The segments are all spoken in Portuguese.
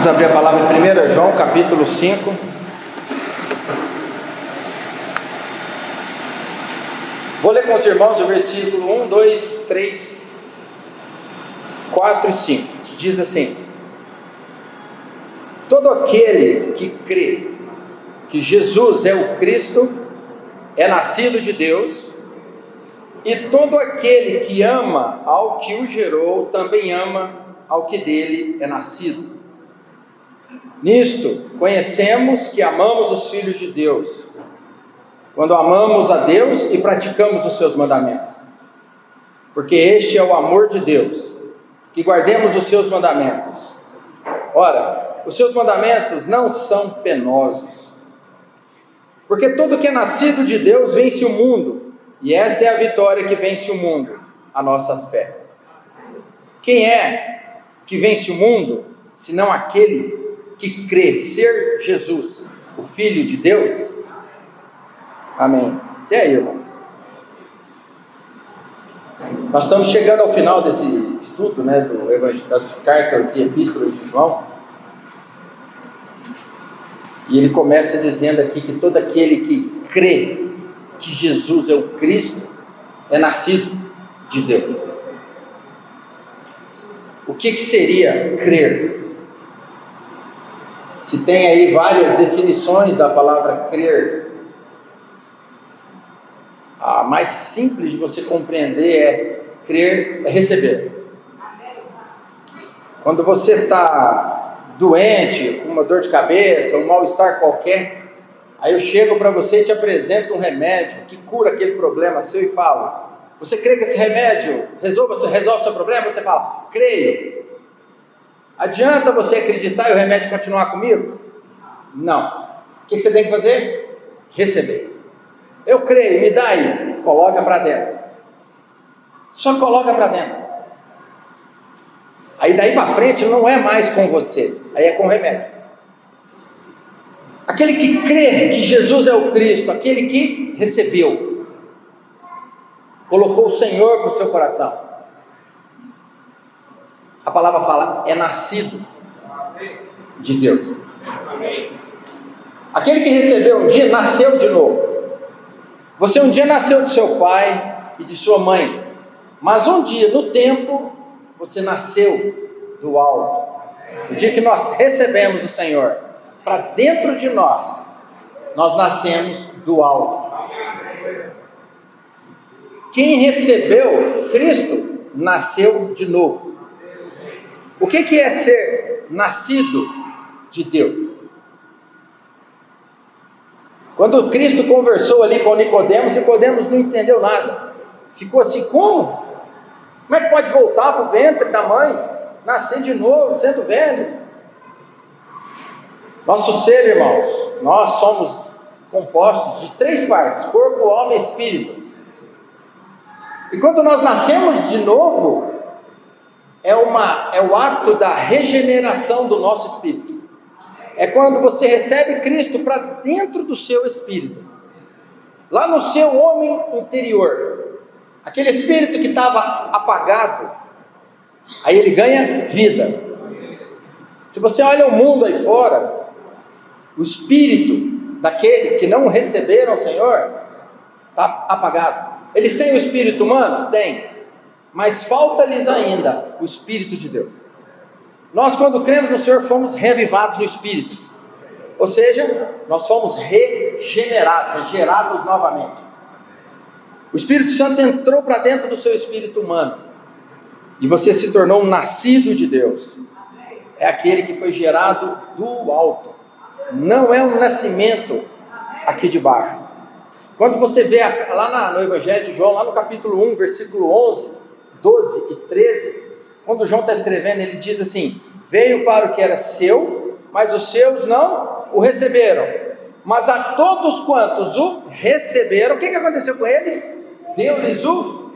Vamos abrir a palavra em 1 João, capítulo 5. Vou ler com os irmãos o versículo 1, 2, 3, 4 e 5. Diz assim: todo aquele que crê que Jesus é o Cristo é nascido de Deus, e todo aquele que ama ao que o gerou também ama ao que dele é nascido. Nisto conhecemos que amamos os filhos de Deus, quando amamos a Deus e praticamos os seus mandamentos. Porque este é o amor de Deus, que guardemos os seus mandamentos. Ora, os seus mandamentos não são penosos, porque todo que é nascido de Deus vence o mundo, e esta é a vitória que vence o mundo, a nossa fé. Quem é que vence o mundo, senão aquele que crê ser Jesus, o Filho de Deus? Amém. E aí, irmãos? Nós estamos chegando ao final desse estudo, das cartas e epístolas de João. E ele começa dizendo aqui que todo aquele que crê que Jesus é o Cristo é nascido de Deus. O que seria crer? Se tem aí várias definições da palavra crer, a mais simples de você compreender é crer é receber. Quando você está doente, com uma dor de cabeça, um mal-estar qualquer, aí eu chego para você e te apresento um remédio que cura aquele problema seu e falo: você crê que esse remédio resolve o seu problema? Você fala: creio. Adianta você acreditar e o remédio continuar comigo? Não. O que você tem que fazer? Receber. Eu creio, me dá aí. Coloca para dentro. Só coloca para dentro. Aí daí para frente não é mais com você, aí é com o remédio. Aquele que crê que Jesus é o Cristo, aquele que recebeu, colocou o Senhor para o seu coração. A palavra fala, é nascido de Deus. Aquele que recebeu um dia, nasceu de novo. Você um dia nasceu do seu pai e de sua mãe, mas um dia, no tempo, você nasceu do alto. O dia que nós recebemos o Senhor para dentro de nós, nós nascemos do alto. Quem recebeu Cristo, nasceu de novo. O que é ser nascido de Deus? Quando Cristo conversou ali com Nicodemos não entendeu nada. Ficou assim: como? Como é que pode voltar para o ventre da mãe, nascer de novo, sendo velho? Nosso ser, irmãos, nós somos compostos de 3 partes: corpo, alma e espírito. E quando nós nascemos de novo, é o ato da regeneração do nosso espírito. É quando você recebe Cristo para dentro do seu espírito, lá no seu homem interior, aquele espírito que estava apagado, aí ele ganha vida. Se você olha o mundo aí fora, o espírito daqueles que não receberam o Senhor está apagado. Eles têm o espírito humano? Tem. Mas falta-lhes ainda o Espírito de Deus. Nós, quando cremos no Senhor, fomos reavivados no Espírito. Ou seja, nós fomos regenerados, gerados novamente. O Espírito Santo entrou para dentro do seu espírito humano. E você se tornou um nascido de Deus. É aquele que foi gerado do alto. Não é um nascimento aqui de baixo. Quando você vê lá no Evangelho de João, lá no capítulo 1, versículo 11... 12 e 13, quando João está escrevendo, ele diz assim: veio para o que era seu, mas os seus não o receberam. Mas a todos quantos o receberam, o que aconteceu com eles? Deu-lhes o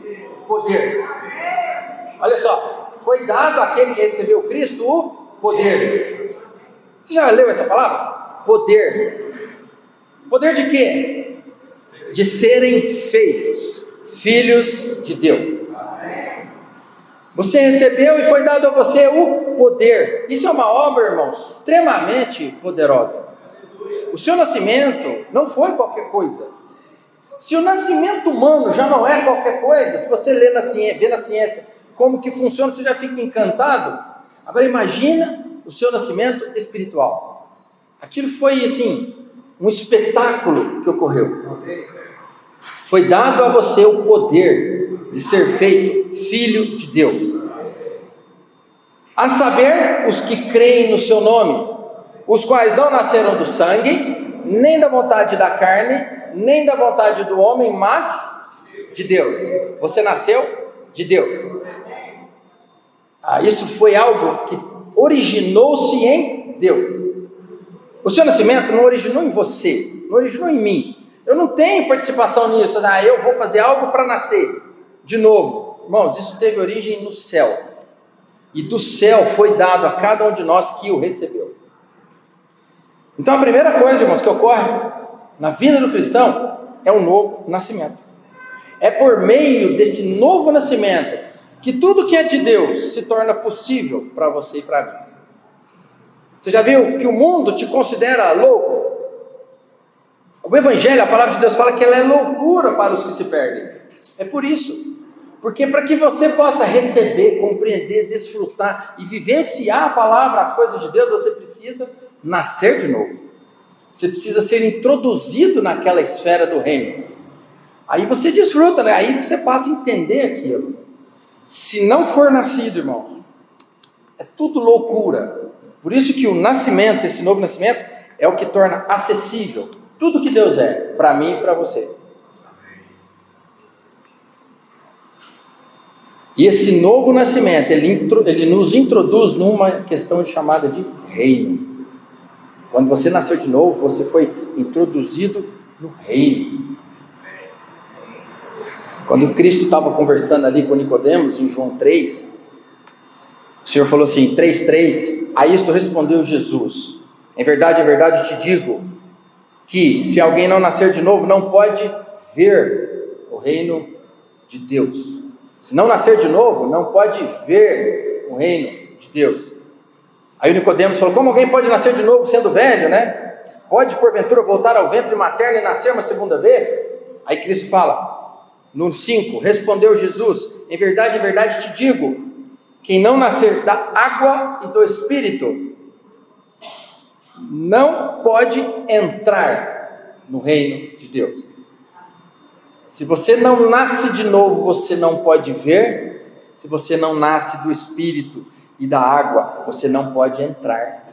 poder. Olha só, foi dado àquele que recebeu Cristo o poder. Você já leu essa palavra? Poder. Poder de quê? De serem feitos filhos de Deus. Você recebeu e foi dado a você o poder. Isso é uma obra, irmãos, extremamente poderosa. O seu nascimento não foi qualquer coisa. Se o nascimento humano já não é qualquer coisa, se você vê na ciência como que funciona, você já fica encantado. Agora imagina o seu nascimento espiritual. Aquilo foi assim, um espetáculo que ocorreu. Foi dado a você o poder de ser feito filho de Deus. A saber, os que creem no seu nome, os quais não nasceram do sangue, nem da vontade da carne, nem da vontade do homem, mas de Deus. Você nasceu de Deus. Isso foi algo que originou-se em Deus. O seu nascimento não originou em você, não originou em mim. Eu não tenho participação nisso. Eu vou fazer algo para nascer de novo. Irmãos, isso teve origem no céu. E do céu foi dado a cada um de nós que o recebeu. Então a primeira coisa, irmãos, que ocorre na vida do cristão é um novo nascimento. É por meio desse novo nascimento que tudo que é de Deus se torna possível para você e para mim. Você já viu que o mundo te considera louco? O Evangelho, a palavra de Deus fala que ela é loucura para os que se perdem. É por isso. Porque para que você possa receber, compreender, desfrutar e vivenciar a palavra, as coisas de Deus, você precisa nascer de novo. Você precisa ser introduzido naquela esfera do reino. Aí você desfruta, né? Aí você passa a entender aquilo. Se não for nascido, irmãos, é tudo loucura. Por isso que o nascimento, esse novo nascimento, é o que torna acessível tudo que Deus é, para mim e para você. E esse novo nascimento, ele nos introduz numa questão chamada de reino. Quando você nasceu de novo, você foi introduzido no reino. Quando Cristo estava conversando ali com Nicodemos, em João 3, o Senhor falou assim, 3:3, a isto respondeu Jesus, em verdade, te digo, que se alguém não nascer de novo, não pode ver o reino de Deus. Se não nascer de novo, não pode ver o reino de Deus. Aí o Nicodemos falou, como alguém pode nascer de novo sendo velho, né? Pode porventura voltar ao ventre materno e nascer uma segunda vez? Aí Cristo fala, no 5, respondeu Jesus, em verdade te digo, quem não nascer da água e do Espírito, não pode entrar no reino de Deus. Se você não nasce de novo, você não pode ver. Se você não nasce do Espírito e da água, você não pode entrar.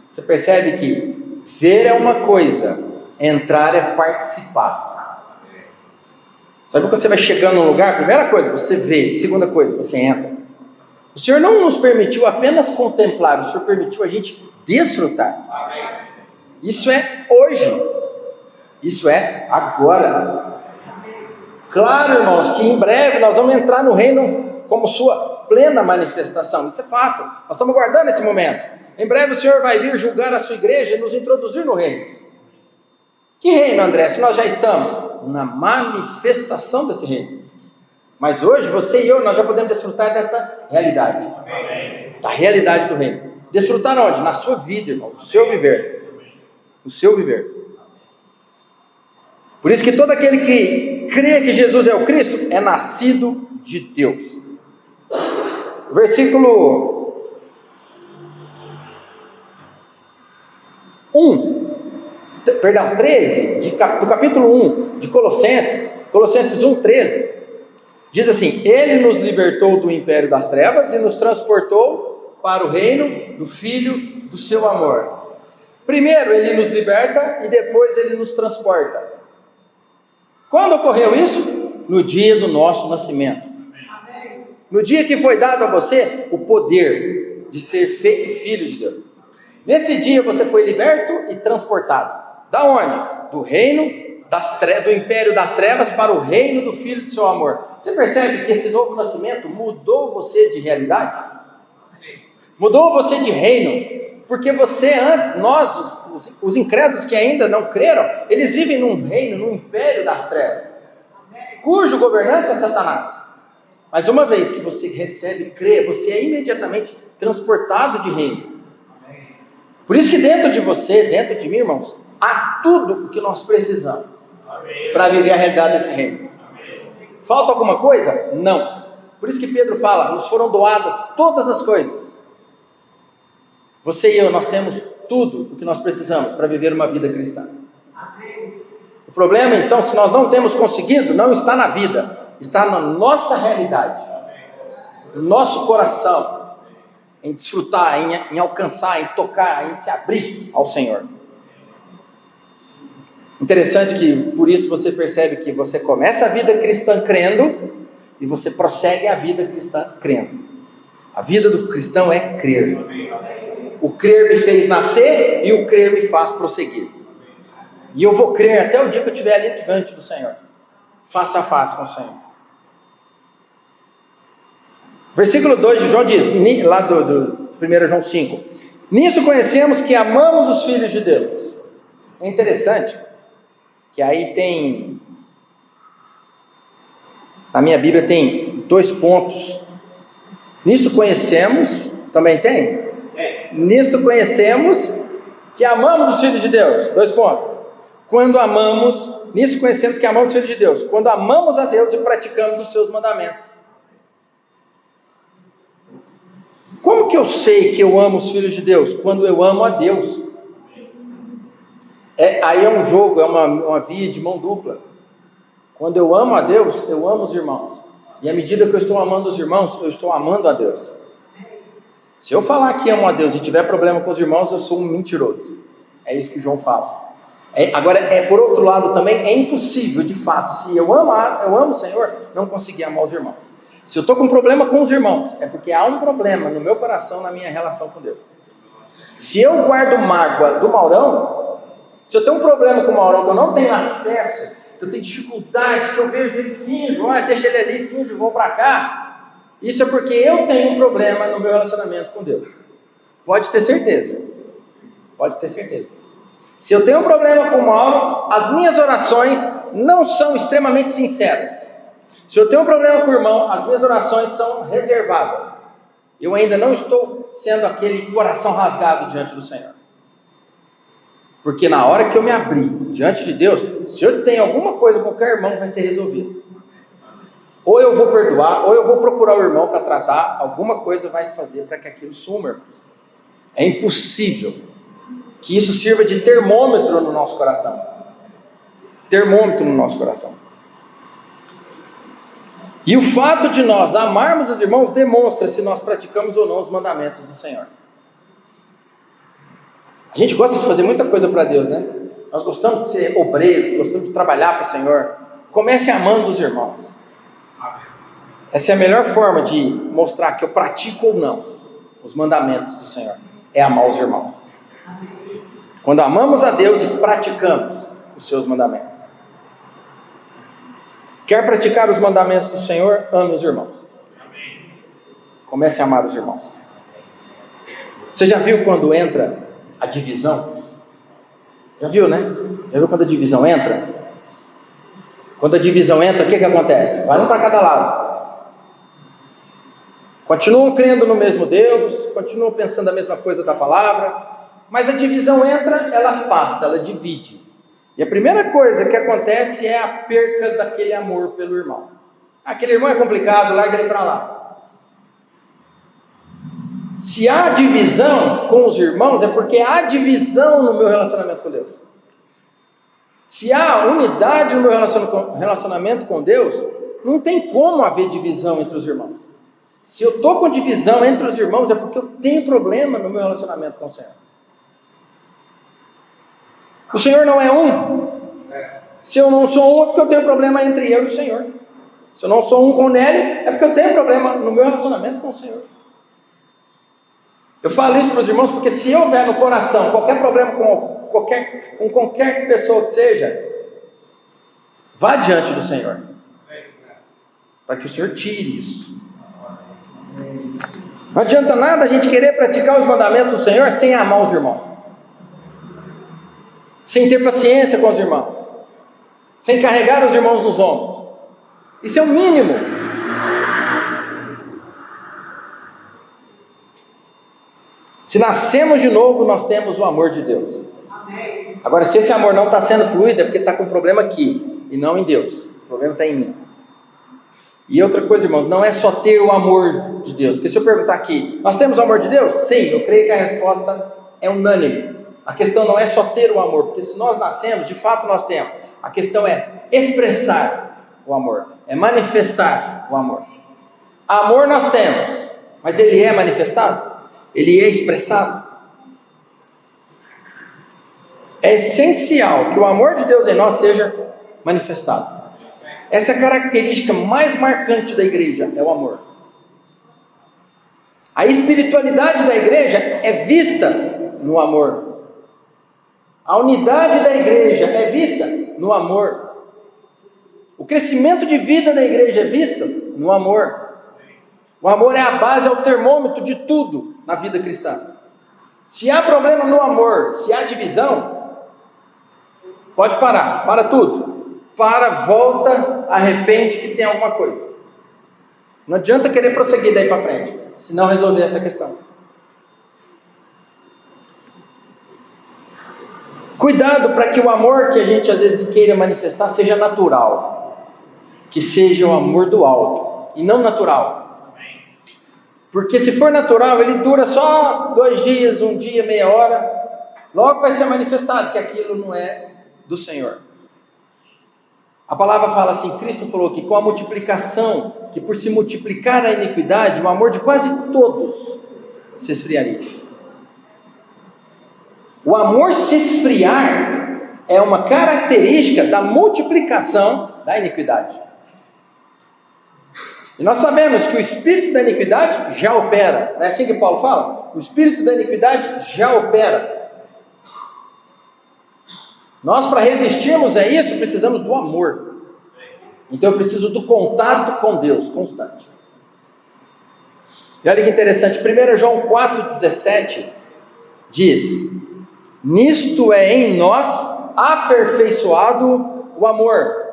Você percebe que ver é uma coisa, entrar é participar. Sabe quando você vai chegando num lugar? Primeira coisa, você vê. Segunda coisa, você entra. O Senhor não nos permitiu apenas contemplar, o Senhor permitiu a gente desfrutar. Isso é hoje. Isso é agora. Claro, irmãos, que em breve nós vamos entrar no reino como sua plena manifestação. Isso é fato. Nós estamos aguardando esse momento. Em breve o Senhor vai vir julgar a sua igreja e nos introduzir no reino. Que reino, André? Se nós já estamos na manifestação desse reino. Mas hoje, você e eu, nós já podemos desfrutar dessa realidade. Da realidade do reino. Desfrutar onde? Na sua vida, irmão. No seu viver. No seu viver. Por isso que todo aquele que crê que Jesus é o Cristo, é nascido de Deus. Versículo 13, do capítulo 1 de Colossenses 1:13, diz assim, ele nos libertou do império das trevas e nos transportou para o reino do Filho do seu amor. Primeiro ele nos liberta e depois ele nos transporta. Quando ocorreu isso? No dia do nosso nascimento. No dia que foi dado a você o poder de ser feito filho de Deus. Nesse dia você foi liberto e transportado. Da onde? Do reino do império das trevas para o reino do Filho do seu amor. Você percebe que esse novo nascimento mudou você de realidade? Sim. Mudou você de reino. Porque você antes, nós, os incrédulos que ainda não creram, eles vivem num reino, num império das trevas, cujo governante é Satanás. Mas uma vez que você recebe, crê, você é imediatamente transportado de reino. Por isso que dentro de você, dentro de mim, irmãos, há tudo o que nós precisamos para viver a realidade desse reino. Falta alguma coisa? Não. Por isso que Pedro fala, nos foram doadas todas as coisas. Você e eu, nós temos tudo o que nós precisamos para viver uma vida cristã. O problema, então, se nós não temos conseguido, não está na vida, está na nossa realidade, no nosso coração, em desfrutar, em alcançar, em tocar, em se abrir ao Senhor. Interessante que, por isso, você percebe que você começa a vida cristã crendo e você prossegue a vida cristã crendo. A vida do cristão é crer. O crer me fez nascer e o crer me faz prosseguir. E eu vou crer até o dia que eu estiver ali diante do Senhor, face a face com o Senhor. Versículo 2 de João diz, lá do 1 João 5, nisso conhecemos que amamos os filhos de Deus. É interessante que aí tem, na minha Bíblia tem 2 pontos. Nisso conhecemos, também tem? Nisso conhecemos que amamos os filhos de Deus. 2 pontos. Quando amamos, nisso conhecemos que amamos os filhos de Deus. Quando amamos a Deus e praticamos os seus mandamentos. Como que eu sei que eu amo os filhos de Deus? Quando eu amo a Deus. Aí é um jogo, é uma via de mão dupla. Quando eu amo a Deus, eu amo os irmãos. E à medida que eu estou amando os irmãos, eu estou amando a Deus. Se eu falar que amo a Deus e tiver problema com os irmãos, eu sou um mentiroso. É isso que João fala. Agora, por outro lado também, é impossível, de fato, se eu amo o Senhor, não conseguir amar os irmãos. Se eu estou com problema com os irmãos, é porque há um problema no meu coração, na minha relação com Deus. Se eu guardo mágoa do Maurão, se eu tenho um problema com o Maurão, que eu não tenho acesso, que eu tenho dificuldade, que eu vejo ele finjo, deixa ele ali, finjo, vou para cá, isso é porque eu tenho um problema no meu relacionamento com Deus. Pode ter certeza. Pode ter certeza. Se eu tenho um problema com o Mauro, as minhas orações não são extremamente sinceras. Se eu tenho um problema com o irmão, as minhas orações são reservadas. Eu ainda não estou sendo aquele coração rasgado diante do Senhor. Porque na hora que eu me abrir diante de Deus, se eu tenho alguma coisa com qualquer irmão, vai ser resolvido. Ou eu vou perdoar, ou eu vou procurar o irmão para tratar, alguma coisa vai se fazer para que aquilo suma, irmãos. É impossível que isso sirva de termômetro no nosso coração. Termômetro no nosso coração. E o fato de nós amarmos os irmãos demonstra se nós praticamos ou não os mandamentos do Senhor. A gente gosta de fazer muita coisa para Deus, né? Nós gostamos de ser obreiros, gostamos de trabalhar para o Senhor. Comece amando os irmãos. Essa é a melhor forma de mostrar que eu pratico ou não os mandamentos do Senhor. É amar os irmãos. Quando amamos a Deus e praticamos os seus mandamentos. Quer praticar os mandamentos do Senhor? Ame os irmãos. Comece a amar os irmãos. Você já viu quando entra a divisão? Já viu, né? Já viu quando a divisão entra? Quando a divisão entra, o que acontece? Vai um para cada lado. Continuam crendo no mesmo Deus, continuam pensando a mesma coisa da palavra, mas a divisão entra, ela afasta, ela divide. E a primeira coisa que acontece é a perca daquele amor pelo irmão. Aquele irmão é complicado, larga ele para lá. Se há divisão com os irmãos, é porque há divisão no meu relacionamento com Deus. Se há unidade no meu relacionamento com Deus, não tem como haver divisão entre os irmãos. Se eu estou com divisão entre os irmãos, é porque eu tenho problema no meu relacionamento com o Senhor. O Senhor não é um. Se eu não sou um, é porque eu tenho problema entre eu e o Senhor. Se eu não sou um com o Nélio, é porque eu tenho problema no meu relacionamento com o Senhor. Eu falo isso para os irmãos porque se houver no coração qualquer problema com qualquer pessoa que seja, vá diante do Senhor. Para que o Senhor tire isso. Não adianta nada a gente querer praticar os mandamentos do Senhor sem amar os irmãos. Sem ter paciência com os irmãos. Sem carregar os irmãos nos ombros. Isso é o mínimo. Se nascemos de novo, nós temos o amor de Deus. Amém. Agora, se esse amor não está sendo fluido, é porque está com um problema aqui, e não em Deus. O problema está em mim. E outra coisa, irmãos, não é só ter o amor de Deus. Porque se eu perguntar aqui, nós temos o amor de Deus? Sim, eu creio que a resposta é unânime. A questão não é só ter o amor, porque se nós nascemos, de fato nós temos. A questão é expressar o amor, é manifestar o amor. Amor nós temos, mas ele é manifestado? Ele é expressado? É essencial que o amor de Deus em nós seja manifestado. Essa é a característica mais marcante da igreja, é o amor. A espiritualidade da igreja é vista no amor. A unidade da igreja é vista no amor. O crescimento de vida da igreja é visto no amor. O amor é a base, é o termômetro de tudo na vida cristã. Se há problema no amor, se há divisão, pode parar, para tudo. Para, volta, arrepende que tem alguma coisa. Não adianta querer prosseguir daí para frente, se não resolver essa questão. Cuidado para que o amor que a gente às vezes queira manifestar seja natural. Que seja o amor do alto, e não natural. Porque se for natural, ele dura só 2 dias, 1 dia, meia hora. Logo vai ser manifestado que aquilo não é do Senhor. A palavra fala assim, Cristo falou que com a multiplicação, que por se multiplicar a iniquidade, o amor de quase todos se esfriaria. O amor se esfriar é uma característica da multiplicação da iniquidade. E nós sabemos que o espírito da iniquidade já opera. Não é assim que Paulo fala? O espírito da iniquidade já opera. Nós, para resistirmos a isso, precisamos do amor. Então eu preciso do contato com Deus constante. E olha que interessante, 1 João 4,17 diz: nisto é em nós aperfeiçoado o amor.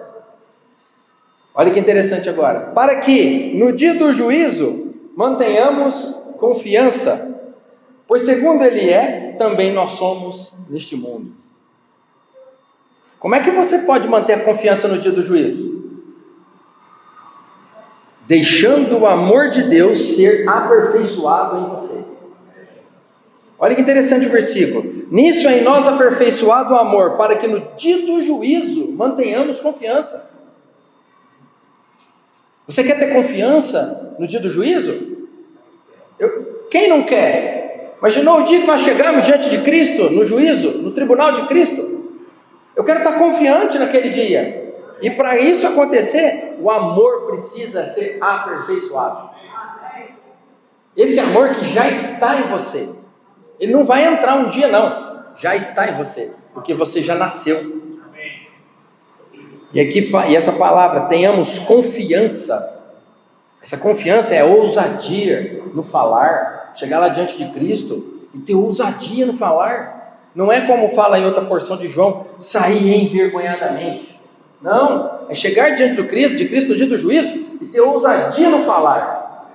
Olha que interessante agora. Para que no dia do juízo mantenhamos confiança, pois segundo Ele é, também nós somos neste mundo. Como é que você pode manter a confiança no dia do juízo? Deixando o amor de Deus ser aperfeiçoado em você. Olha que interessante o versículo. Nisso é em nós aperfeiçoado o amor, para que no dia do juízo mantenhamos confiança. Você quer ter confiança no dia do juízo? Quem não quer? Imaginou o dia que nós chegamos diante de Cristo, no juízo, no tribunal de Cristo? Eu quero estar confiante naquele dia. E para isso acontecer, o amor precisa ser aperfeiçoado. Esse amor que já está em você. Ele não vai entrar um dia não. Já está em você. Porque você já nasceu. E essa palavra, tenhamos confiança. Essa confiança é ousadia no falar. Chegar lá diante de Cristo e ter ousadia no falar. Não é como fala em outra porção de João, sair envergonhadamente. Não, é chegar diante de Cristo no dia do juízo e ter ousadia no falar.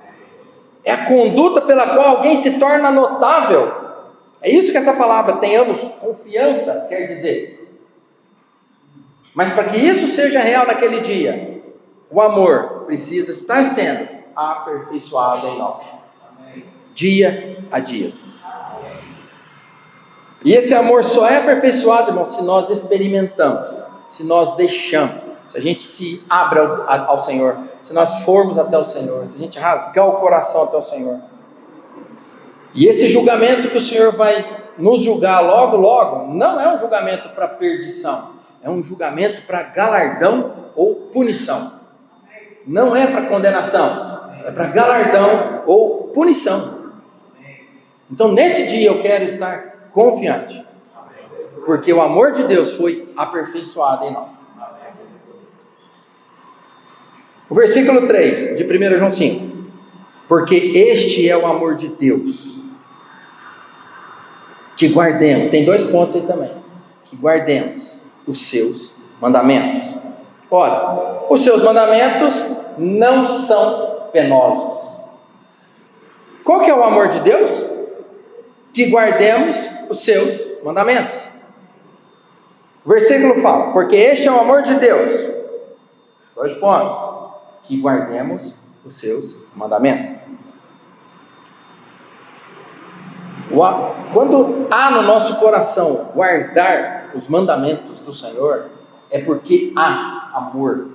É a conduta pela qual alguém se torna notável. É isso que essa palavra, tenhamos confiança, quer dizer. Mas para que isso seja real naquele dia, o amor precisa estar sendo aperfeiçoado em nós. Dia a dia. E esse amor só é aperfeiçoado, irmão, se nós experimentamos, se nós deixamos, se a gente se abre ao Senhor, se nós formos até o Senhor, se a gente rasgar o coração até o Senhor. E esse julgamento que o Senhor vai nos julgar logo, logo, não é um julgamento para perdição, é um julgamento para galardão ou punição. Não é para condenação, é para galardão ou punição. Então nesse dia eu quero estar confiante, porque o amor de Deus foi aperfeiçoado em nós. O versículo 3 de 1 João 5: porque este é o amor de Deus, que guardemos, tem 2 pontos aí também, que guardemos os seus mandamentos. Ora, os seus mandamentos não são penosos. Qual que é o amor de Deus? que guardemos os seus mandamentos. O versículo fala, porque este é o amor de Deus. 2 pontos. Que guardemos os seus mandamentos. Quando há no nosso coração guardar os mandamentos do Senhor, é porque há amor.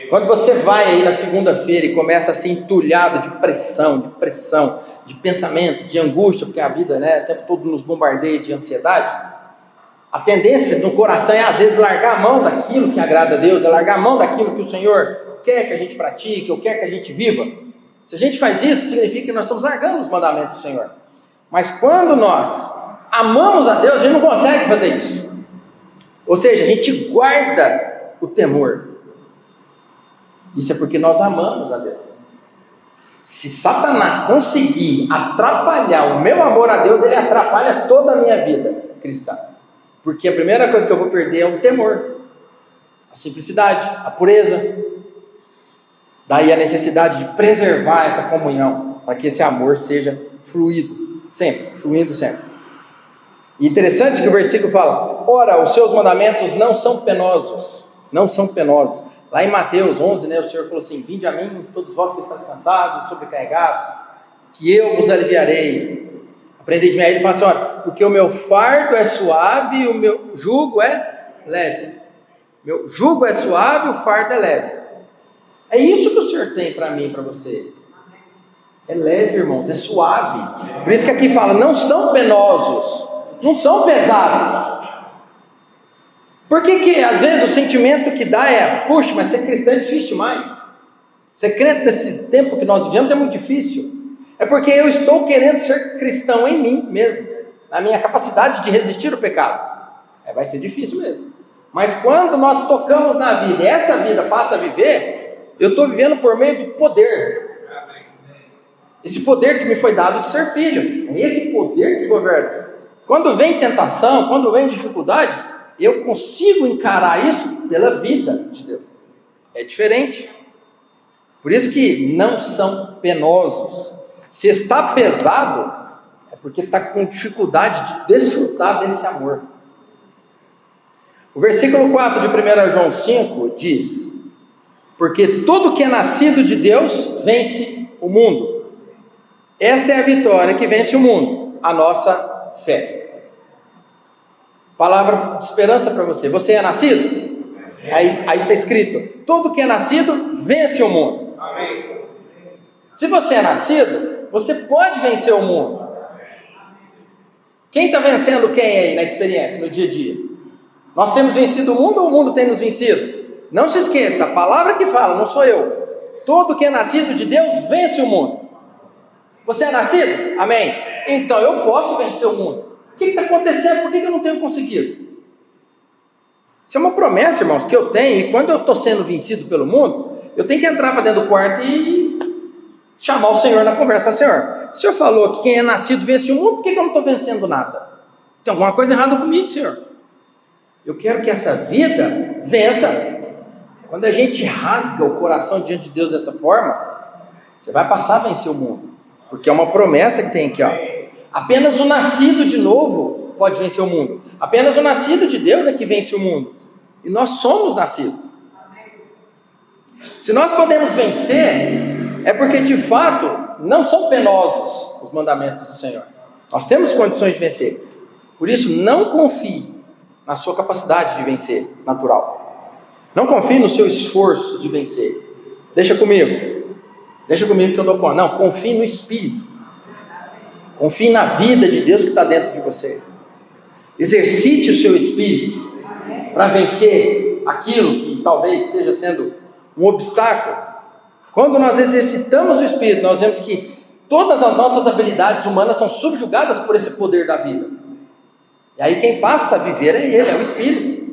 Quando você vai aí na segunda-feira e começa a ser entulhado de pressão, de pensamento, de angústia, porque a vida, o tempo todo nos bombardeia de ansiedade, a tendência no coração é às vezes largar a mão daquilo que agrada a Deus, é largar a mão daquilo que o Senhor quer que a gente pratique, ou quer que a gente viva. Se a gente faz isso, significa que nós estamos largando os mandamentos do Senhor. Mas quando nós amamos a Deus, a gente não consegue fazer isso. Ou seja, a gente guarda o temor. Isso é porque nós amamos a Deus. Se Satanás conseguir atrapalhar o meu amor a Deus, ele atrapalha toda a minha vida cristã. Porque a primeira coisa que eu vou perder é o temor, a simplicidade, a pureza. Daí a necessidade de preservar essa comunhão, para que esse amor seja fluido sempre. E interessante que o versículo fala, ora, os seus mandamentos não são penosos. Lá em Mateus 11, o Senhor falou assim, vinde a mim, todos vós que estáis cansados, sobrecarregados, que eu vos aliviarei. Aprendei de mim. Aí ele fala assim, olha, porque o meu fardo é suave e o meu jugo é leve. Meu jugo é suave e o fardo é leve. É isso que o Senhor tem para mim e para você. É leve, irmãos, é suave. Por isso que aqui fala, não são penosos, não são pesados. Por que às vezes o sentimento que dá é, puxa, mas ser cristão é difícil demais. Ser crente nesse tempo que nós vivemos é muito difícil. É porque eu estou querendo ser cristão em mim mesmo, na minha capacidade de resistir ao pecado. Vai ser difícil mesmo. Mas quando nós tocamos na vida e essa vida passa a viver, eu estou vivendo por meio do poder. Esse poder que me foi dado de ser filho. É esse poder que governa. Quando vem tentação, quando vem dificuldade, eu consigo encarar isso pela vida de Deus. É diferente. Por isso que não são penosos. Se está pesado, é porque está com dificuldade de desfrutar desse amor. O versículo 4 de 1 João 5 diz, porque tudo que é nascido de Deus vence o mundo. Esta é a vitória que vence o mundo, a nossa fé. Palavra de esperança para você. Você é nascido? Aí está escrito, tudo que é nascido vence o mundo. Amém. Se você é nascido, você pode vencer o mundo. Quem está vencendo quem aí na experiência, no dia a dia? Nós temos vencido o mundo ou o mundo tem nos vencido? Não se esqueça, a palavra que fala, não sou eu. Todo que é nascido de Deus vence o mundo. Você é nascido? Amém? Então eu posso vencer o mundo. O que está acontecendo? Por que eu não tenho conseguido? Isso é uma promessa, irmãos, que eu tenho. E quando eu estou sendo vencido pelo mundo, eu tenho que entrar para dentro do quarto e chamar o Senhor na conversa. Senhor, o Senhor falou que quem é nascido vence o mundo, por que eu não estou vencendo nada? Tem alguma coisa errada comigo, Senhor. Eu quero que essa vida vença. Quando a gente rasga o coração diante de Deus dessa forma, você vai passar a vencer o mundo. Porque é uma promessa que tem aqui, ó. Apenas o nascido de novo pode vencer o mundo. Apenas o nascido de Deus é que vence o mundo. E nós somos nascidos. Se nós podemos vencer, é porque de fato não são penosos os mandamentos do Senhor. Nós temos condições de vencer. Por isso, não confie na sua capacidade de vencer natural. Não confie no seu esforço de vencer. Deixa comigo que eu dou conta. Não, confie no Espírito. Confie na vida de Deus que está dentro de você. Exercite o seu Espírito para vencer aquilo que talvez esteja sendo um obstáculo. Quando nós exercitamos o Espírito, nós vemos que todas as nossas habilidades humanas são subjugadas por esse poder da vida. E aí quem passa a viver é Ele, é o Espírito.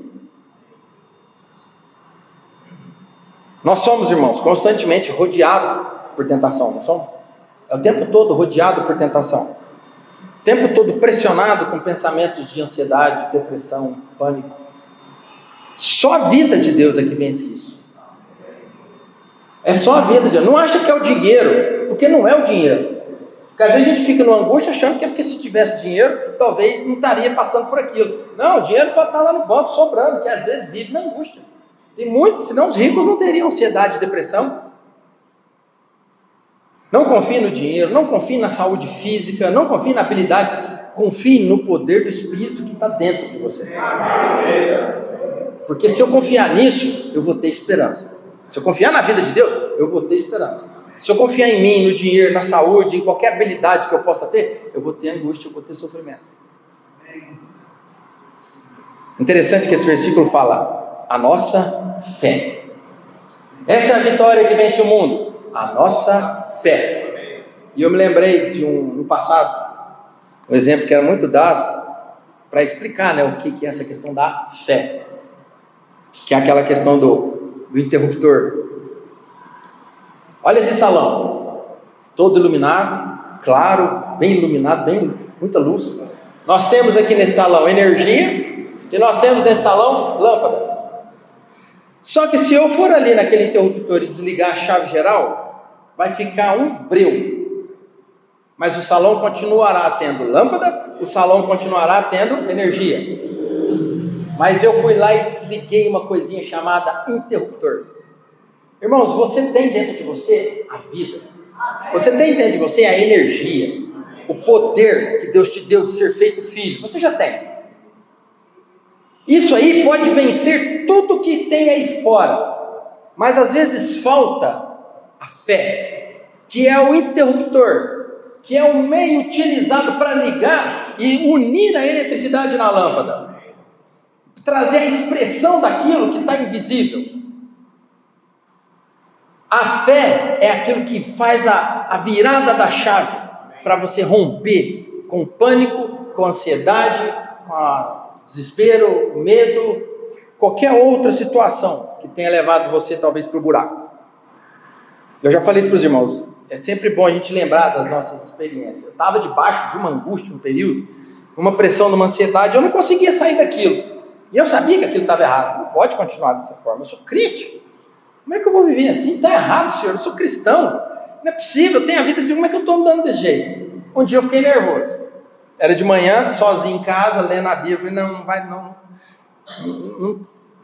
Nós somos, irmãos, constantemente rodeados por tentação, não somos? É o tempo todo rodeado por tentação. O tempo todo pressionado com pensamentos de ansiedade, depressão, pânico. Só a vida de Deus é que vence isso. É só a vida de Deus. Não acha que é o dinheiro, porque não é o dinheiro. Porque às vezes a gente fica numa angústia achando que é porque se tivesse dinheiro, talvez não estaria passando por aquilo. Não, o dinheiro pode estar lá no banco sobrando, que às vezes vive na angústia. Tem muitos, senão os ricos não teriam ansiedade e depressão. Não confie no dinheiro, não confie na saúde física, não confie na habilidade, confie no poder do Espírito que está dentro de você. Porque se eu confiar nisso, eu vou ter esperança. Se eu confiar na vida de Deus, eu vou ter esperança. Se eu confiar em mim, no dinheiro, na saúde, em qualquer habilidade que eu possa ter, eu vou ter angústia, eu vou ter sofrimento. Interessante que esse versículo fala, a nossa fé. Essa é a vitória que vence o mundo, a nossa fé. E eu me lembrei de no passado, um exemplo que era muito dado, para explicar, né, o que é essa questão da fé. Que é aquela questão do interruptor. Olha esse salão, todo iluminado, claro, bem iluminado, muita luz. Nós temos aqui nesse salão energia e nós temos nesse salão lâmpadas. Só que se eu for ali naquele interruptor e desligar a chave geral, vai ficar um breu. Mas o salão continuará tendo lâmpada, o salão continuará tendo energia. Mas eu fui lá e desliguei uma coisinha chamada interruptor. Irmãos, você tem dentro de você a vida. Você tem dentro de você a energia. O poder que Deus te deu de ser feito filho. Você já tem. Isso aí pode vencer tudo que tem aí fora. Mas às vezes falta a fé, que é o interruptor, que é o meio utilizado para ligar e unir a eletricidade na lâmpada. Trazer a expressão daquilo que está invisível. A fé é aquilo que faz a virada da chave para você romper com o pânico, com a ansiedade, com o desespero, o medo, qualquer outra situação que tenha levado você talvez para o buraco. Eu já falei isso para os irmãos, é sempre bom a gente lembrar das nossas experiências. Eu estava debaixo de uma angústia, um período, uma pressão, uma ansiedade, eu não conseguia sair daquilo. E eu sabia que aquilo estava errado, não pode continuar dessa forma, eu sou crítico. Como é que eu vou viver assim? Está errado, Senhor, eu sou cristão. Não é possível, eu tenho a vida de como é que eu estou andando desse jeito? Um dia eu fiquei nervoso. Era de manhã, sozinho em casa, lendo a Bíblia. Eu falei, não vai, não.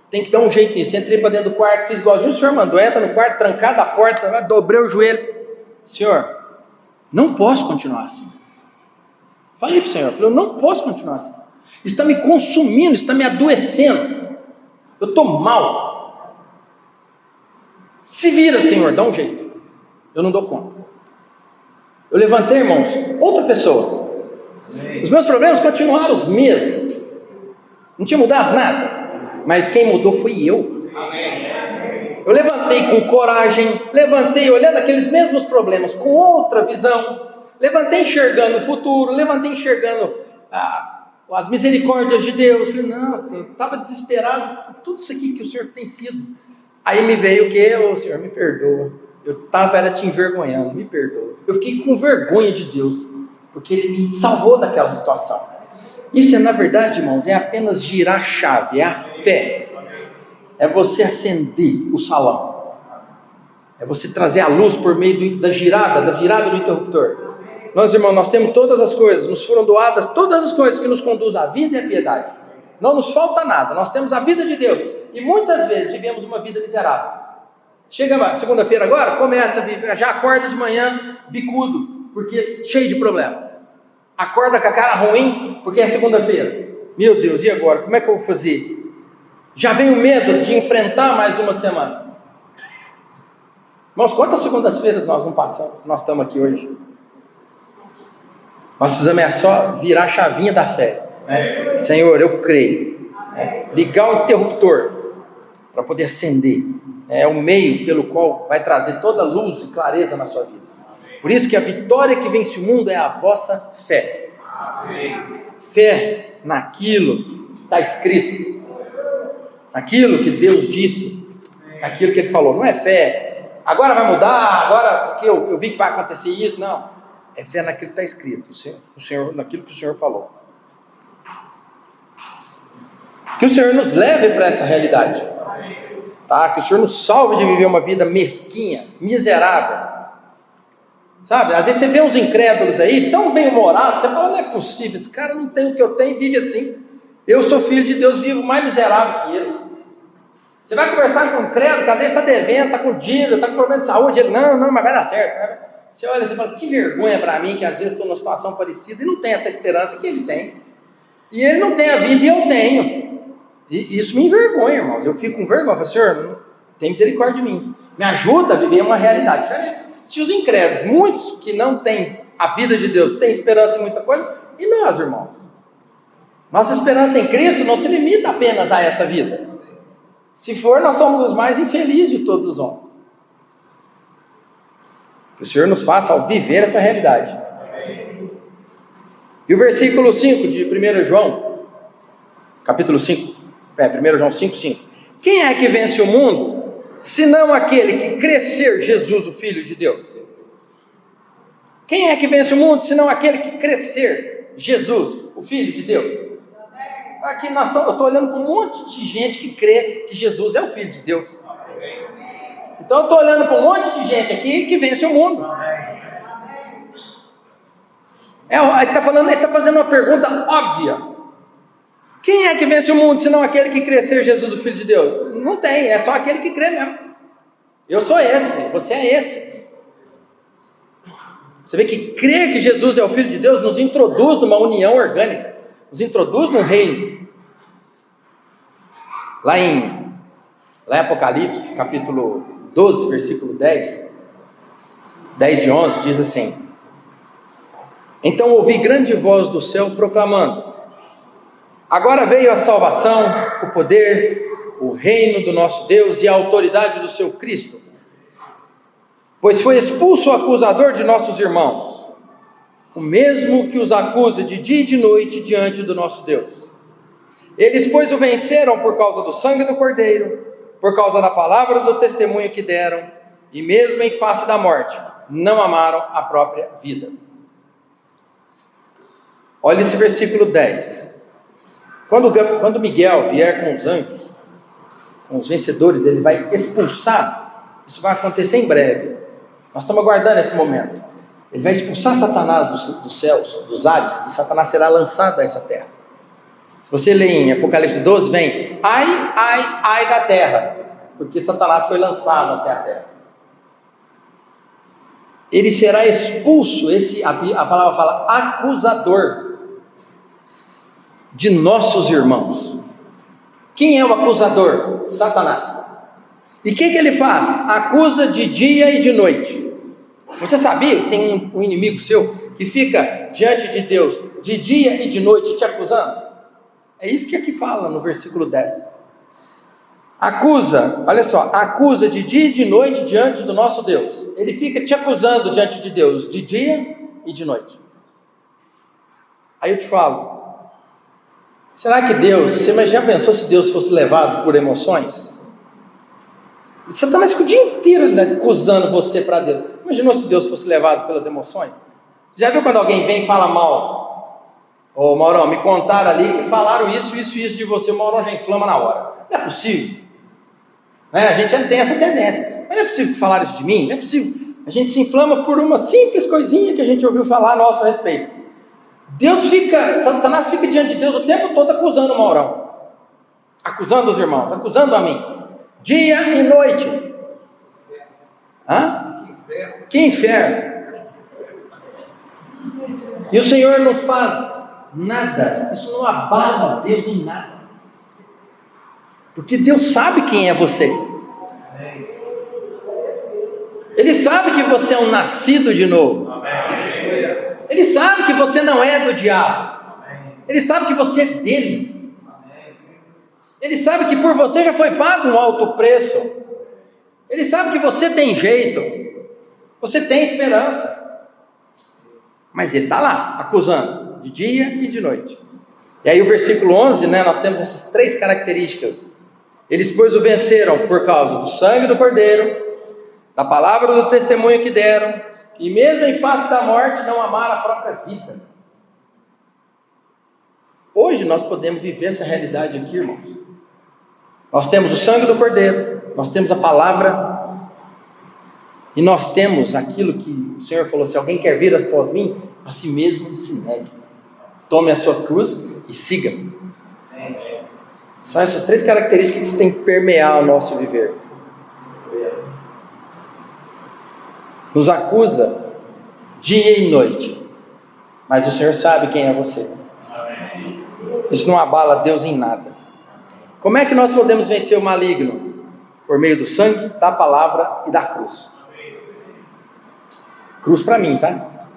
Tem que dar um jeito nisso. Entrei para dentro do quarto, fiz igualzinho o Senhor mandou. Entra no quarto, trancada a porta, dobrei o joelho. Senhor, não posso continuar assim. Falei para o Senhor, eu não posso continuar assim. Está me consumindo, está me adoecendo. Eu estou mal. Se vira, Senhor, dá um jeito. Eu não dou conta. Eu levantei, irmãos, outra pessoa. Os meus problemas continuaram os mesmos. Não tinha mudado nada. Mas quem mudou foi eu. Eu levantei com coragem. Levantei olhando aqueles mesmos problemas com outra visão. Levantei enxergando o futuro. Levantei enxergando as misericórdias de Deus. Falei, nossa, eu estava desesperado por tudo isso aqui que o Senhor tem sido. Aí me veio o que? Ô Senhor, me perdoa. Eu estava te envergonhando, me perdoa. Eu fiquei com vergonha de Deus, porque Ele me salvou daquela situação. Isso, na verdade, irmãos, é apenas girar a chave, é a fé. É você acender o salão. É você trazer a luz por meio da virada do interruptor. Nós, irmãos, nós temos todas as coisas, nos foram doadas todas as coisas que nos conduzem à vida e à piedade. Não nos falta nada, nós temos a vida de Deus. E muitas vezes vivemos uma vida miserável. Chega segunda-feira agora, começa a viver, já acorda de manhã bicudo, porque cheio de problema. Acorda com a cara ruim, porque é segunda-feira. Meu Deus, e agora? Como é que eu vou fazer? Já vem o medo de enfrentar mais uma semana. Irmãos, quantas segundas-feiras nós não passamos? Nós estamos aqui hoje. Nós precisamos só virar a chavinha da fé. Senhor, eu creio. Ligar o interruptor para poder acender. É o meio pelo qual vai trazer toda luz e clareza na sua vida. Por isso que a vitória que vence o mundo é a vossa fé. Fé naquilo que está escrito. Naquilo que Deus disse. Naquilo que Ele falou. Não é fé, agora vai mudar, agora porque eu vi que vai acontecer isso. Não. É fé naquilo que está escrito. Naquilo que o Senhor falou. Que o Senhor nos leve para essa realidade. Tá? Que o Senhor nos salve de viver uma vida mesquinha, miserável, Sabe? Às vezes você vê uns incrédulos aí, tão bem-humorados, você fala, não é possível, esse cara não tem o que eu tenho e vive assim. Eu sou filho de Deus, vivo mais miserável que ele. Você vai conversar com um incrédulo que às vezes está devendo, está com dívida, está com problema de saúde, ele, não, mas vai dar certo. Você olha e fala, que vergonha para mim, que às vezes estou numa situação parecida e não tem essa esperança que ele tem. E ele não tem a vida e eu tenho. E isso me envergonha, irmãos. Eu fico com vergonha. Eu falo, Senhor, tem misericórdia de mim. Me ajuda a viver uma realidade diferente. Se os incrédulos, muitos que não têm a vida de Deus, têm esperança em muita coisa, e nós, irmãos? Nossa esperança em Cristo não se limita apenas a essa vida. Se for, nós somos os mais infelizes de todos os homens. Que o Senhor nos faça ao viver essa realidade. E o versículo 5 de 1 João, capítulo 5, 1 João 5:5. Quem é que vence o mundo, senão aquele que crescer Jesus, o Filho de Deus? Quem é que vence o mundo, senão aquele que crescer Jesus, o Filho de Deus? Aqui eu estou olhando para um monte de gente que crê que Jesus é o Filho de Deus. Então eu estou olhando para um monte de gente aqui que vence o mundo. Ele está fazendo uma pergunta óbvia. Quem é que vence o mundo, senão aquele que crescer Jesus, o Filho de Deus? Não tem, é só aquele que crê mesmo. Eu sou esse, você é esse. Você vê que crer que Jesus é o Filho de Deus nos introduz numa união orgânica, nos introduz num reino. Lá em Apocalipse, capítulo 12, versículo 10 e 11, diz assim: então ouvi grande voz do céu proclamando: agora veio a salvação, o poder, o reino do nosso Deus e a autoridade do seu Cristo, pois foi expulso o acusador de nossos irmãos, o mesmo que os acusa de dia e de noite diante do nosso Deus. Eles, pois, o venceram por causa do sangue do Cordeiro, por causa da palavra do testemunho que deram, e mesmo em face da morte, não amaram a própria vida. Olha esse versículo 10. Quando Miguel vier com os anjos, com os vencedores, ele vai expulsar. Isso vai acontecer em breve. Nós estamos aguardando esse momento. Ele vai expulsar Satanás dos céus, dos ares, e Satanás será lançado a essa terra. Se você ler em Apocalipse 12, vem: ai, ai, ai da terra, porque Satanás foi lançado até a terra. Ele será expulso, a palavra fala acusador de nossos irmãos. Quem é o acusador? Satanás. E o que ele faz? Acusa de dia e de noite. Você sabia que tem um inimigo seu que fica diante de Deus de dia e de noite te acusando? É isso que aqui fala no versículo 10. Acusa, olha só, acusa de dia e de noite diante do nosso Deus. Ele fica te acusando diante de Deus de dia e de noite. Aí eu te falo, será que Deus, você já pensou se Deus fosse levado por emoções? Satanás fica o dia inteiro acusando você para Deus. Imaginou se Deus fosse levado pelas emoções? Já viu quando alguém vem e fala mal? Ô Maurão, me contaram ali que falaram isso de você. O Maurão já inflama na hora. Não é possível. A gente já tem essa tendência. Mas não é possível que falaram isso de mim. Não é possível. A gente se inflama por uma simples coisinha que a gente ouviu falar a nosso respeito. Satanás fica diante de Deus o tempo todo acusando o Maurão. Acusando os irmãos, acusando a mim. Dia e noite. Que inferno. E o Senhor não faz nada. Isso não abala Deus em nada. Porque Deus sabe quem é você. Ele sabe que você é um nascido de novo. Ele sabe que você não é do diabo. Ele sabe que você é dele. Ele sabe que por você já foi pago um alto preço. Ele sabe que você tem jeito. Você tem esperança. Mas ele está lá, acusando, de dia e de noite. E aí o versículo 11, nós temos essas três características. Eles, pois, o venceram por causa do sangue do Cordeiro, da palavra do testemunho que deram, e mesmo em face da morte, não amaram a própria vida. Hoje nós podemos viver essa realidade aqui, irmãos. Nós temos o sangue do Cordeiro, nós temos a palavra, E nós temos aquilo que o Senhor falou: se alguém quer vir após mim, a si mesmo se negue. Tome a sua cruz e siga-me. São essas 3 características que têm que permear o nosso viver. Nos acusa dia e noite, mas o Senhor sabe quem é você. Isso não abala Deus em nada. Como é que nós podemos vencer o maligno? Por meio do sangue, da palavra e da cruz. Cruz para mim, tá?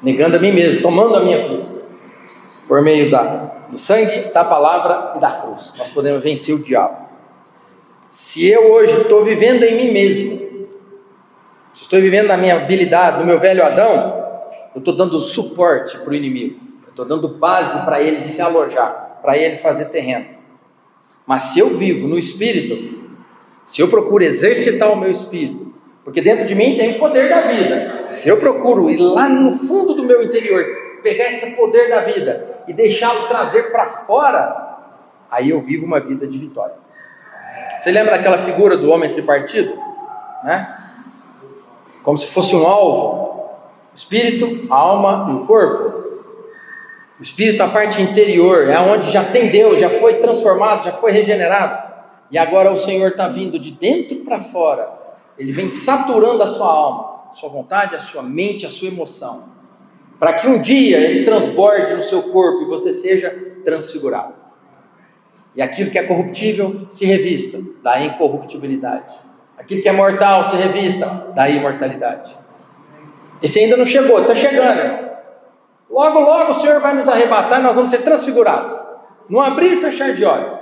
Negando a mim mesmo, tomando a minha cruz. Por meio do sangue, da palavra e da cruz, nós podemos vencer o diabo. Se eu hoje estou vivendo em mim mesmo, se estou vivendo na minha habilidade, no meu velho Adão, eu estou dando suporte para o inimigo. Eu estou dando base para ele se alojar, para ele fazer terreno. Mas se eu vivo no Espírito, se eu procuro exercitar o meu Espírito, porque dentro de mim tem o poder da vida. Se eu procuro ir lá no fundo do meu interior, pegar esse poder da vida e deixá-lo trazer para fora, aí eu vivo uma vida de vitória. Você lembra daquela figura do homem tripartido? Né? Como se fosse um alvo: o espírito, a alma e o corpo. O espírito, a parte interior, é onde já tem Deus, já foi transformado, já foi regenerado. E agora o Senhor está vindo de dentro para fora. Ele vem saturando a sua alma, a sua vontade, a sua mente, a sua emoção, para que um dia ele transborde no seu corpo e você seja transfigurado. E aquilo que é corruptível se revista da incorruptibilidade. Aquilo que é mortal se revista da imortalidade. Esse ainda não chegou, está chegando, irmão. Logo, logo o Senhor vai nos arrebatar e nós vamos ser transfigurados. Não abrir e fechar de olhos.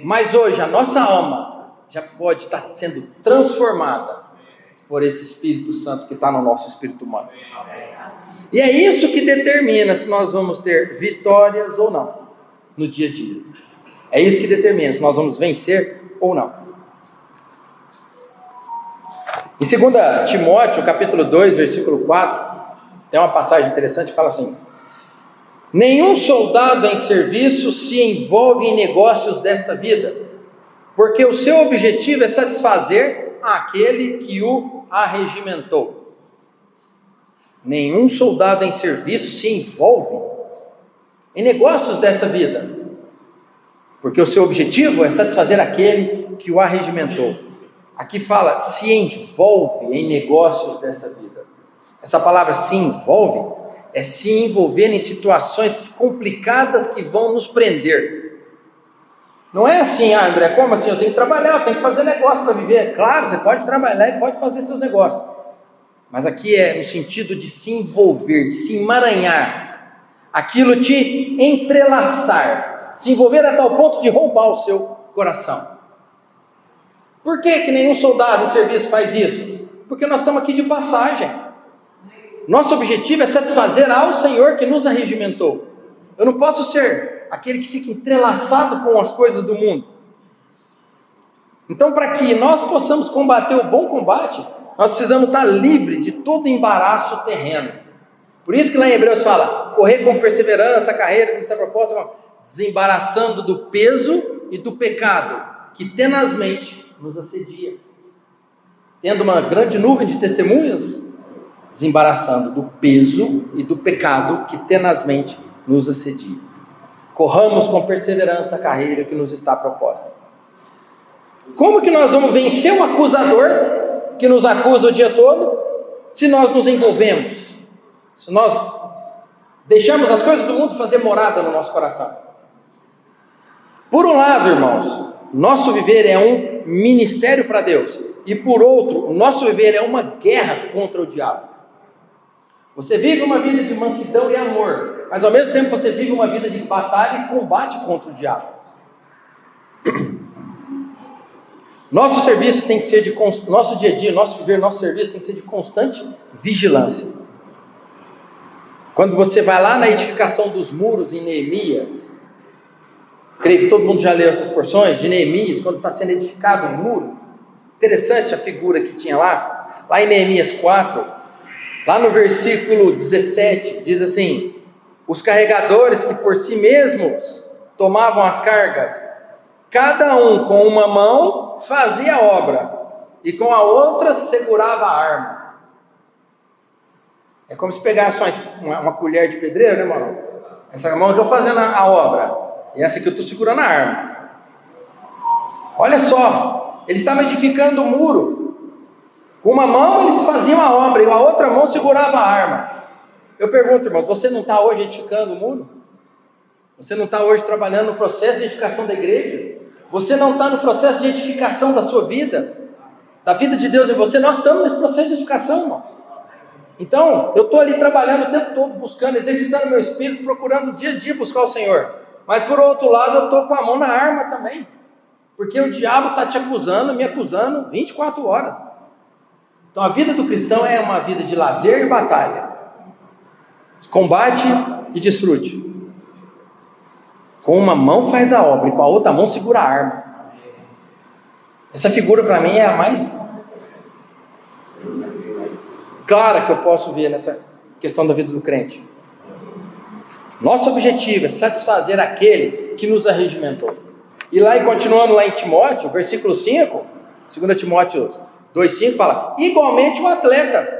Mas hoje a nossa alma já pode estar sendo transformada por esse Espírito Santo que está no nosso espírito humano. E é isso que determina se nós vamos ter vitórias ou não no dia a dia. É isso que determina se nós vamos vencer ou não. Em 2 Timóteo, capítulo 2, versículo 4, tem uma passagem interessante que fala assim: nenhum soldado em serviço se envolve em negócios desta vida, porque o seu objetivo é satisfazer aquele que o arregimentou. Nenhum soldado em serviço se envolve em negócios dessa vida, porque o seu objetivo é satisfazer aquele que o arregimentou. Aqui fala, se envolve em negócios dessa vida. Essa palavra se envolve é se envolver em situações complicadas que vão nos prender. Não é assim: André, como assim? Eu tenho que trabalhar, eu tenho que fazer negócio para viver. Claro, você pode trabalhar e pode fazer seus negócios. Mas aqui é no sentido de se envolver, de se emaranhar. Aquilo te entrelaçar. Se envolver a tal ponto de roubar o seu coração. Por que nenhum soldado em serviço faz isso? Porque nós estamos aqui de passagem. Nosso objetivo é satisfazer ao Senhor que nos arregimentou. Eu não posso ser aquele que fica entrelaçado com as coisas do mundo. Então, para que nós possamos combater o bom combate, nós precisamos estar livre de todo embaraço terreno. Por isso que lá em Hebreus fala: correr com perseverança a carreira que está proposta, desembaraçando do peso e do pecado que tenazmente nos assedia. Tendo uma grande nuvem de testemunhas, desembaraçando do peso e do pecado que tenazmente nos assedia. Corramos com perseverança a carreira que nos está proposta. Como que nós vamos vencer o acusador que nos acusa o dia todo? Se nós nos envolvemos, se nós deixamos as coisas do mundo fazer morada no nosso coração. Por um lado, irmãos, nosso viver é um ministério para Deus, e por outro, o nosso viver é uma guerra contra o diabo. Você vive uma vida de mansidão e amor, mas ao mesmo tempo você vive uma vida de batalha e combate contra o diabo. Nosso serviço tem que ser de nosso dia a dia, nosso viver, nosso serviço tem que ser de constante vigilância. Quando você vai lá na edificação dos muros em Neemias, creio que todo mundo já leu essas porções de Neemias, quando está sendo edificado um muro. Interessante a figura que tinha lá em Neemias 4, lá no versículo 17, diz assim: os carregadores que por si mesmos tomavam as cargas, cada um com uma mão fazia a obra, e com a outra segurava a arma. É como se pegasse uma colher de pedreiro, né, mano? Essa mão que eu fazendo a obra, e essa aqui eu estou segurando a arma. Olha só, eles estavam edificando o muro. Com uma mão eles faziam a obra, e com a outra mão segurava a arma. Eu pergunto, irmãos, você não está hoje edificando o muro? Você não está hoje trabalhando no processo de edificação da igreja? Você não está no processo de edificação da sua vida? Da vida de Deus em você? Nós estamos nesse processo de edificação, irmão. Então, eu estou ali trabalhando o tempo todo, buscando, exercitando meu espírito, procurando dia a dia buscar o Senhor. Mas por outro lado, eu estou com a mão na arma também. Porque o diabo está te acusando, me acusando 24 horas. Então a vida do cristão é uma vida de lazer e batalha. Combate e desfrute. Com uma mão faz a obra e com a outra mão segura a arma. Essa figura para mim é a mais clara que eu posso ver nessa questão da vida do crente. Nosso objetivo é satisfazer aquele que nos arregimentou. E lá, e continuando lá em Timóteo, versículo 5, 2 Timóteo 2,5 fala: igualmente o atleta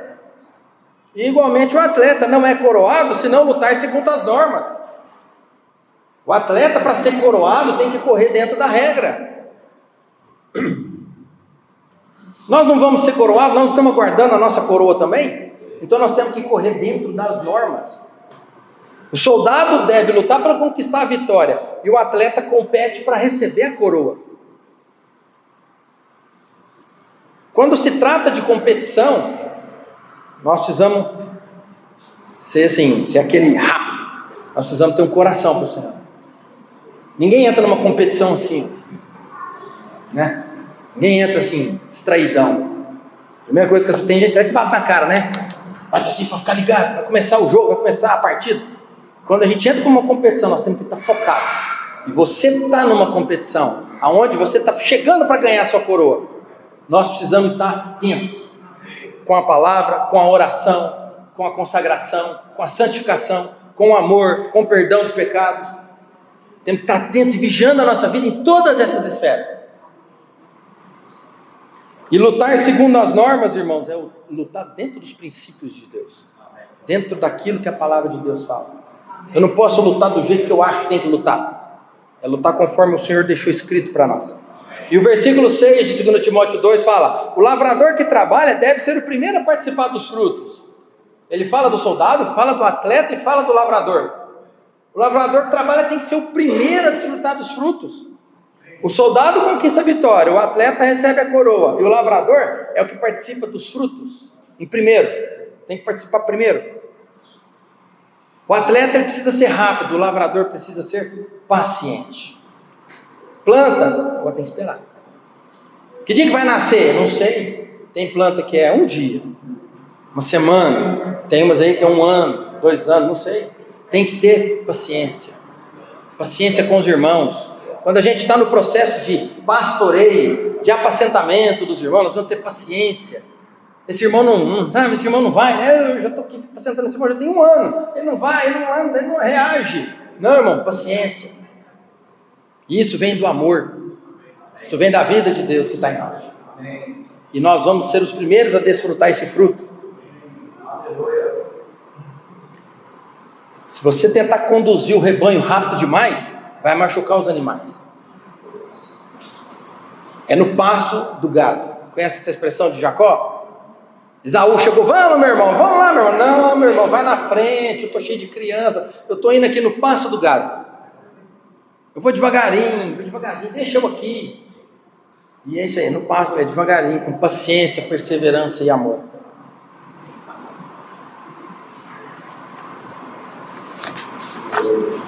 não é coroado se não lutar segundo as normas. O atleta, para ser coroado, tem que correr dentro da regra. Nós não vamos ser coroados, nós não estamos aguardando a nossa coroa também? Então nós temos que correr dentro das normas. O soldado deve lutar para conquistar a vitória, e o atleta compete para receber a coroa. Quando se trata de competição, nós precisamos ser assim, ser aquele rápido. Nós precisamos ter um coração para o Senhor. Ninguém entra numa competição assim, né? Ninguém entra assim, distraidão. Primeira coisa que tem gente que bate na cara, né? Bate assim para ficar ligado, vai começar o jogo, vai começar a partida. Quando a gente entra com uma competição, nós temos que estar focado. E você está numa competição, aonde você está chegando para ganhar a sua coroa. Nós precisamos estar atentos com a palavra, com a oração, com a consagração, com a santificação, com o amor, com o perdão de pecados. Temos que estar atentos e vigiando a nossa vida em todas essas esferas. E lutar segundo as normas, irmãos, é lutar dentro dos princípios de Deus. Dentro daquilo que a palavra de Deus fala. Eu não posso lutar do jeito que eu acho que tem que lutar. É lutar conforme o Senhor deixou escrito para nós. E o versículo 6 de 2 Timóteo 2 fala: o lavrador que trabalha deve ser o primeiro a participar dos frutos. Ele fala do soldado, fala do atleta e fala do lavrador. O lavrador que trabalha tem que ser o primeiro a desfrutar dos frutos. O soldado conquista a vitória, o atleta recebe a coroa, e o lavrador é o que participa dos frutos em primeiro. Tem que participar primeiro. O atleta ele precisa ser rápido, o lavrador precisa ser paciente. Planta, agora tem que esperar. Que dia que vai nascer? Não sei. Tem planta que é um dia, uma semana, tem umas aí que é 1 ano, 2 anos, não sei. Tem que ter paciência. Paciência com os irmãos. Quando a gente está no processo de pastoreio, de apacentamento dos irmãos, nós vamos ter paciência. Esse irmão esse irmão não vai, eu já estou aqui apacentando esse irmão, já tem 1 ano, ele não vai, ele não anda, ele não reage. Não, irmão, paciência. Isso vem do amor, isso vem da vida de Deus que está em nós. E nós vamos ser os primeiros a desfrutar esse fruto. Se você tentar conduzir o rebanho rápido demais, vai machucar os animais. É no passo do gado. Conhece essa expressão de Jacó? Esaú chegou: vamos meu irmão, vamos lá meu irmão. Não meu irmão, vai na frente, eu estou cheio de criança, eu estou indo aqui no passo do gado. Eu vou devagarzinho, deixa eu aqui. E é isso aí, no passo, é devagarinho, com paciência, perseverança e amor.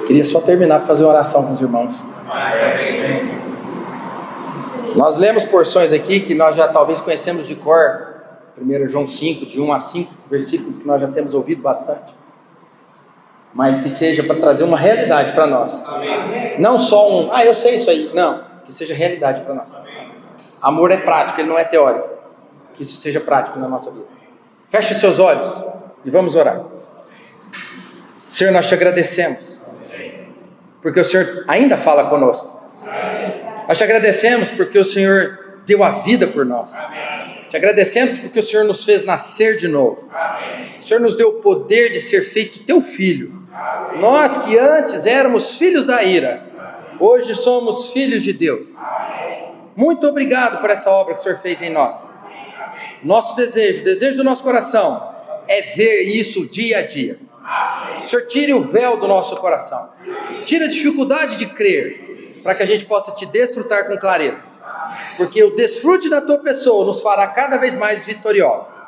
Queria só terminar para fazer uma oração com os irmãos. Nós lemos porções aqui que nós já talvez conhecemos de cor. 1 João 5, de 1 a 5, versículos que nós já temos ouvido bastante. Mas que seja para trazer uma realidade para nós. Não só eu sei isso aí. Não, que seja realidade para nós. Amor é prático, ele não é teórico. Que isso seja prático na nossa vida. Feche seus olhos e vamos orar. Senhor, nós te agradecemos, porque o Senhor ainda fala conosco. Nós te agradecemos porque o Senhor deu a vida por nós. Te agradecemos porque o Senhor nos fez nascer de novo. O Senhor nos deu o poder de ser feito teu filho. Nós que antes éramos filhos da ira, hoje somos filhos de Deus. Muito obrigado por essa obra que o Senhor fez em nós. Nosso desejo, o desejo do nosso coração é ver isso dia a dia. O Senhor tire o véu do nosso coração. Tire a dificuldade de crer, para que a gente possa te desfrutar com clareza. Porque o desfrute da tua pessoa nos fará cada vez mais vitoriosos.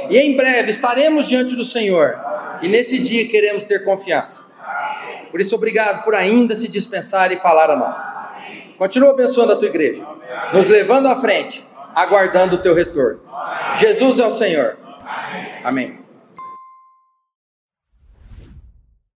E em breve estaremos diante do Senhor. E nesse dia queremos ter confiança. Por isso, obrigado por ainda se dispensar e falar a nós. Continua abençoando a tua igreja, nos levando à frente, aguardando o teu retorno. Jesus é o Senhor. Amém.